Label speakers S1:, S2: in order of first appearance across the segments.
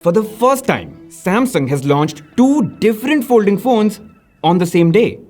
S1: For the first time, Samsung has launched two different folding phones on the same day.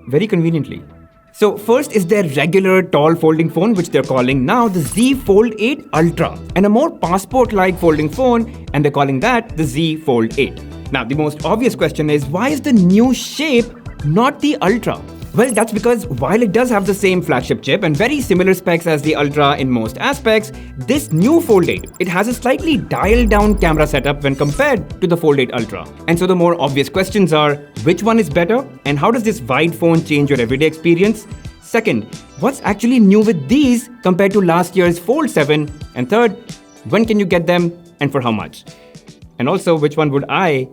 S1: Very conveniently. So first is their regular tall folding phone, which they're calling now the Z Fold 8 Ultra, and a more passport-like folding phone, and they're calling that the Z Fold 8. Now the most obvious question is, why is the new shape not the Ultra? Well, that's because while it does have the same flagship chip and very similar specs as the Ultra in most aspects, this new Fold 8, it has a slightly dialed down camera setup when compared to the Fold 8 Ultra. And so the more obvious questions are, which one is better? And how does this wide phone change your everyday experience? Second, what's actually new with these compared to last year's Fold 7? And third, when can you get them and for how much? And also, which one would I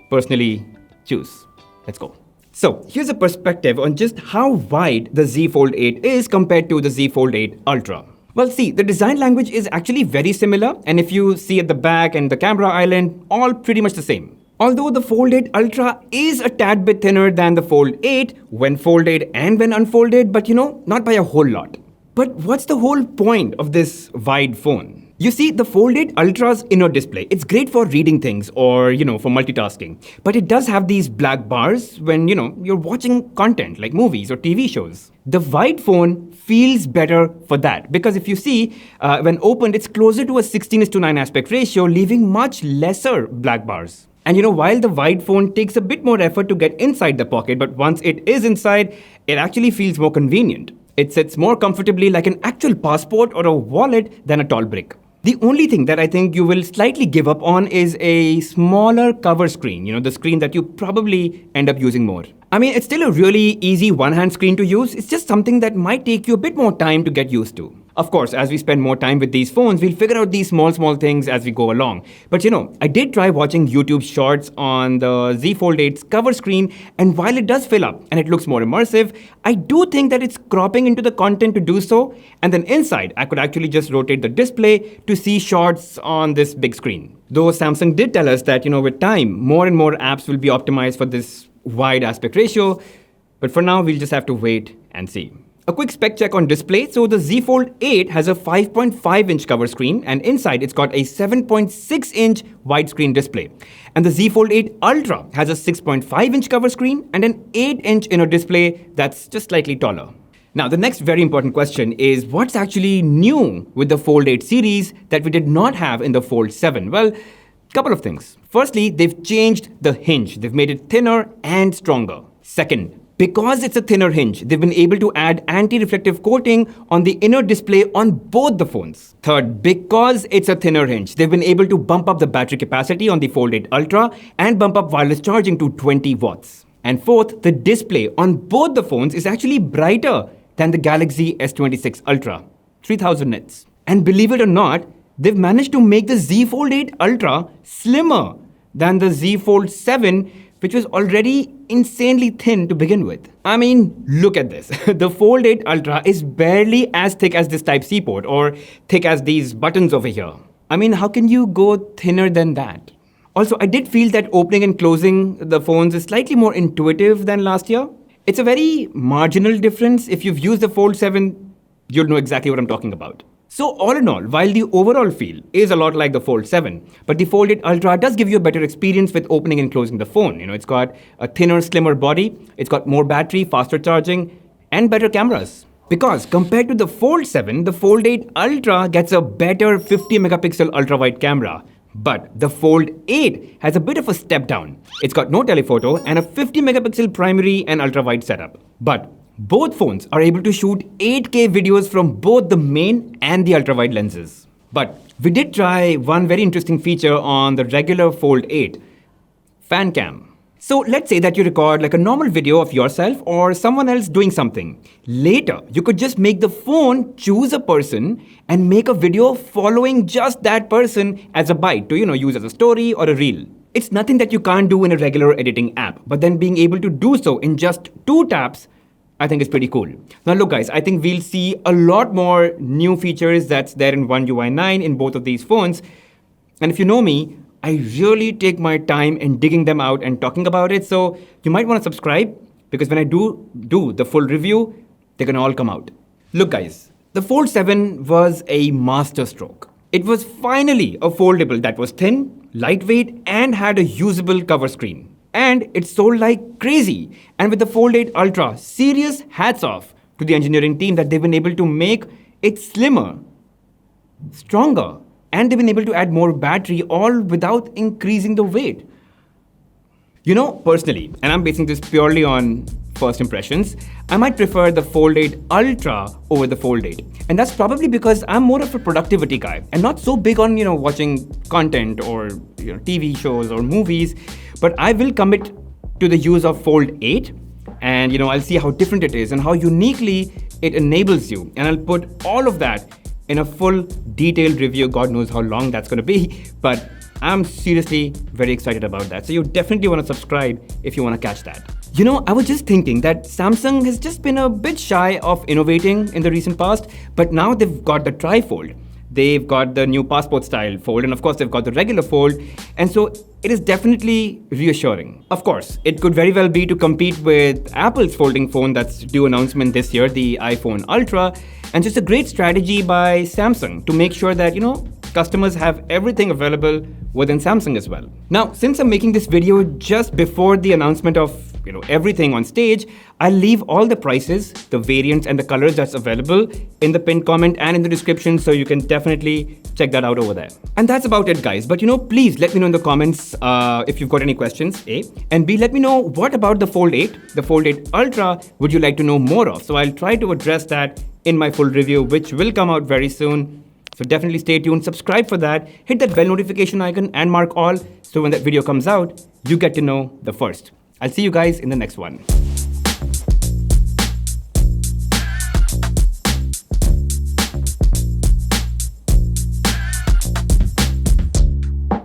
S1: personally choose? Let's go. So here's a perspective on just how wide the Z Fold 8 is compared to the Z Fold 8 Ultra. Well, see, the design language is actually very similar, and if you see at the back and the camera island, all pretty much the same. Although the Fold 8 Ultra is a tad bit thinner than the Fold 8 when folded and when unfolded, but not by a whole lot. But what's the whole point of this wide phone? You see, the Fold 8 Ultra's inner display, it's great for reading things or, for multitasking. But it does have these black bars when, you're watching content like movies or TV shows. The wide phone feels better for that because if you see, when opened, it's closer to a 16:9 aspect ratio, leaving much lesser black bars. And while the wide phone takes a bit more effort to get inside the pocket, but once it is inside, it actually feels more convenient. It sits more comfortably like an actual passport or a wallet than a tall brick. The only thing that I think you will slightly give up on is a smaller cover screen, the screen that you probably end up using more. I mean, it's still a really easy one-hand screen to use. It's just something that might take you a bit more time to get used to. Of course, as we spend more time with these phones, we'll figure out these small things as we go along. But I did try watching YouTube shorts on the Z Fold 8's cover screen, and while it does fill up and it looks more immersive, I do think that it's cropping into the content to do so. And then inside, I could actually just rotate the display to see shorts on this big screen. Though Samsung did tell us that, with time, more and more apps will be optimized for this wide aspect ratio. But for now, we'll just have to wait and see. A quick spec check on display. So the Z Fold 8 has a 5.5-inch cover screen, and inside it's got a 7.6-inch widescreen display. And the Z Fold 8 Ultra has a 6.5-inch cover screen and an 8-inch inner display that's just slightly taller. Now, the next very important question is what's actually new with the Fold 8 series that we did not have in the Fold 7? Well, couple of things. Firstly, they've changed the hinge. They've made it thinner and stronger. Second, because it's a thinner hinge, they've been able to add anti-reflective coating on the inner display on both the phones. Third, because it's a thinner hinge, they've been able to bump up the battery capacity on the Fold 8 Ultra and bump up wireless charging to 20 watts. And fourth, the display on both the phones is actually brighter than the Galaxy S26 Ultra, 3000 nits. And believe it or not, they've managed to make the Z Fold 8 Ultra slimmer than the Z Fold 7, which was already insanely thin to begin with. I mean, look at this. The Fold 8 Ultra is barely as thick as this Type-C port or thick as these buttons over here. I mean, how can you go thinner than that? Also, I did feel that opening and closing the phones is slightly more intuitive than last year. It's a very marginal difference. If you've used the Fold 7, you'll know exactly what I'm talking about. So all in all, while the overall feel is a lot like the Fold 7, but the Fold 8 Ultra does give you a better experience with opening and closing the phone. It's got a thinner, slimmer body, it's got more battery, faster charging, and better cameras. Because compared to the Fold 7, the Fold 8 Ultra gets a better 50-megapixel ultra-wide camera. But the Fold 8 has a bit of a step down. It's got no telephoto and a 50-megapixel primary and ultra-wide setup. But both phones are able to shoot 8K videos from both the main and the ultra-wide lenses. But we did try one very interesting feature on the regular Fold 8, fan cam. So let's say that you record like a normal video of yourself or someone else doing something. Later, you could just make the phone choose a person and make a video following just that person as a bite to, use as a story or a reel. It's nothing that you can't do in a regular editing app, but then being able to do so in just 2 taps, I think is pretty cool. Now look guys, I think we'll see a lot more new features that's there in One UI 9 in both of these phones. And if you know me, I really take my time in digging them out and talking about it. So you might want to subscribe because when I do the full review, they're going to all come out. Look guys, the Fold 7 was a masterstroke. It was finally a foldable that was thin, lightweight, and had a usable cover screen. And it sold like crazy. And with the Fold 8 Ultra, serious hats off to the engineering team that they've been able to make it slimmer, stronger, and they've been able to add more battery all without increasing the weight. You know, personally, and I'm basing this purely on first impressions, I might prefer the Fold 8 Ultra over the Fold 8. And that's probably because I'm more of a productivity guy and not so big on, watching content or TV shows or movies. But I will commit to the use of Fold 8 and I'll see how different it is and how uniquely it enables you. And I'll put all of that in a full detailed review. God knows how long that's going to be, but I'm seriously very excited about that. So you definitely want to subscribe if you want to catch that. I was just thinking that Samsung has just been a bit shy of innovating in the recent past, but now they've got the tri-fold. They've got the new passport style fold, and of course they've got the regular fold. And so it is definitely reassuring. Of course, it could very well be to compete with Apple's folding phone that's due announcement this year, the iPhone Ultra. And just a great strategy by Samsung to make sure that, customers have everything available within Samsung as well. Now, since I'm making this video just before the announcement of everything on stage, I'll leave all the prices, the variants, and the colors that's available in the pinned comment and in the description, so you can definitely check that out over there. And that's about it, guys. But please let me know in the comments if you've got any questions, A. And B, let me know what about the Fold 8, the Fold 8 Ultra, would you like to know more of? So I'll try to address that in my full review, which will come out very soon. So definitely stay tuned, subscribe for that, hit that bell notification icon and mark all, so when that video comes out, you get to know the first. I'll see you guys in the next one.